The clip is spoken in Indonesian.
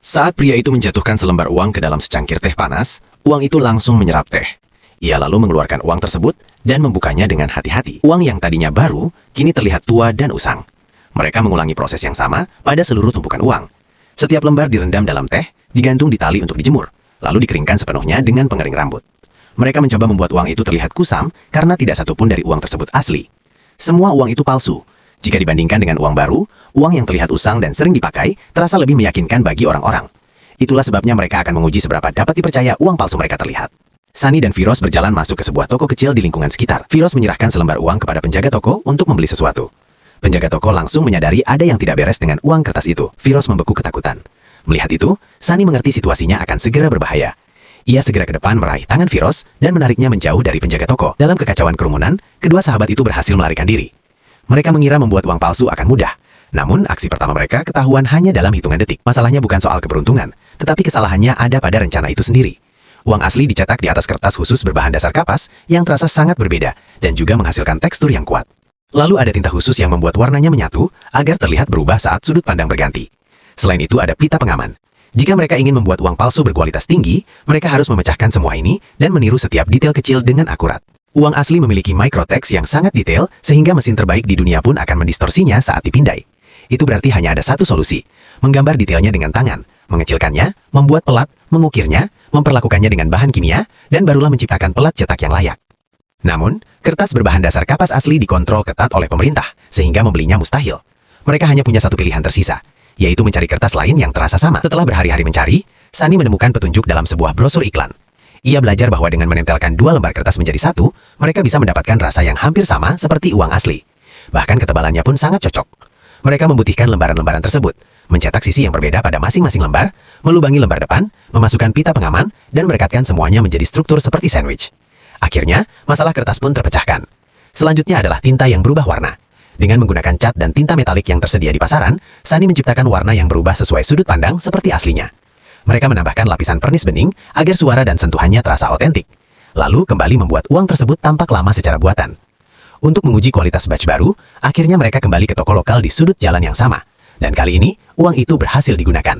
Saat pria itu menjatuhkan selembar uang ke dalam secangkir teh panas, uang itu langsung menyerap teh. Ia lalu mengeluarkan uang tersebut dan membukanya dengan hati-hati. Uang yang tadinya baru, kini terlihat tua dan usang. Mereka mengulangi proses yang sama pada seluruh tumpukan uang. Setiap lembar direndam dalam teh, digantung di tali untuk dijemur, lalu dikeringkan sepenuhnya dengan pengering rambut. Mereka mencoba membuat uang itu terlihat kusam karena tidak satupun dari uang tersebut asli. Semua uang itu palsu. Jika dibandingkan dengan uang baru, uang yang terlihat usang dan sering dipakai terasa lebih meyakinkan bagi orang-orang. Itulah sebabnya mereka akan menguji seberapa dapat dipercaya uang palsu mereka terlihat. Sunny dan Firoz berjalan masuk ke sebuah toko kecil di lingkungan sekitar. Firoz menyerahkan selembar uang kepada penjaga toko untuk membeli sesuatu. Penjaga toko langsung menyadari ada yang tidak beres dengan uang kertas itu. Firoz membeku ketakutan. Melihat itu, Sunny mengerti situasinya akan segera berbahaya. Ia segera ke depan meraih tangan Firoz dan menariknya menjauh dari penjaga toko. Dalam kekacauan kerumunan, kedua sahabat itu berhasil melarikan diri. Mereka mengira membuat uang palsu akan mudah. Namun, aksi pertama mereka ketahuan hanya dalam hitungan detik. Masalahnya bukan soal keberuntungan, tetapi kesalahannya ada pada rencana itu sendiri. Uang asli dicetak di atas kertas khusus berbahan dasar kapas yang terasa sangat berbeda dan juga menghasilkan tekstur yang kuat. Lalu ada tinta khusus yang membuat warnanya menyatu agar terlihat berubah saat sudut pandang berganti. Selain itu ada pita pengaman. Jika mereka ingin membuat uang palsu berkualitas tinggi, mereka harus memecahkan semua ini dan meniru setiap detail kecil dengan akurat. Uang asli memiliki microtext yang sangat detail sehingga mesin terbaik di dunia pun akan mendistorsinya saat dipindai. Itu berarti hanya ada satu solusi, menggambar detailnya dengan tangan, mengecilkannya, membuat pelat, mengukirnya, memperlakukannya dengan bahan kimia, dan barulah menciptakan pelat cetak yang layak. Namun, kertas berbahan dasar kapas asli dikontrol ketat oleh pemerintah, sehingga membelinya mustahil. Mereka hanya punya satu pilihan tersisa, yaitu mencari kertas lain yang terasa sama. Setelah berhari-hari mencari, Sunny menemukan petunjuk dalam sebuah brosur iklan. Ia belajar bahwa dengan menempelkan dua lembar kertas menjadi satu, mereka bisa mendapatkan rasa yang hampir sama seperti uang asli. Bahkan ketebalannya pun sangat cocok. Mereka membutuhkan lembaran-lembaran tersebut, mencetak sisi yang berbeda pada masing-masing lembar, melubangi lembar depan, memasukkan pita pengaman, dan merekatkan semuanya menjadi struktur seperti sandwich. Akhirnya, masalah kertas pun terpecahkan. Selanjutnya adalah tinta yang berubah warna. Dengan menggunakan cat dan tinta metalik yang tersedia di pasaran, Sunny menciptakan warna yang berubah sesuai sudut pandang seperti aslinya. Mereka menambahkan lapisan pernis bening agar suara dan sentuhannya terasa otentik. Lalu kembali membuat uang tersebut tampak lama secara buatan. Untuk menguji kualitas batch baru, akhirnya mereka kembali ke toko lokal di sudut jalan yang sama. Dan kali ini, uang itu berhasil digunakan.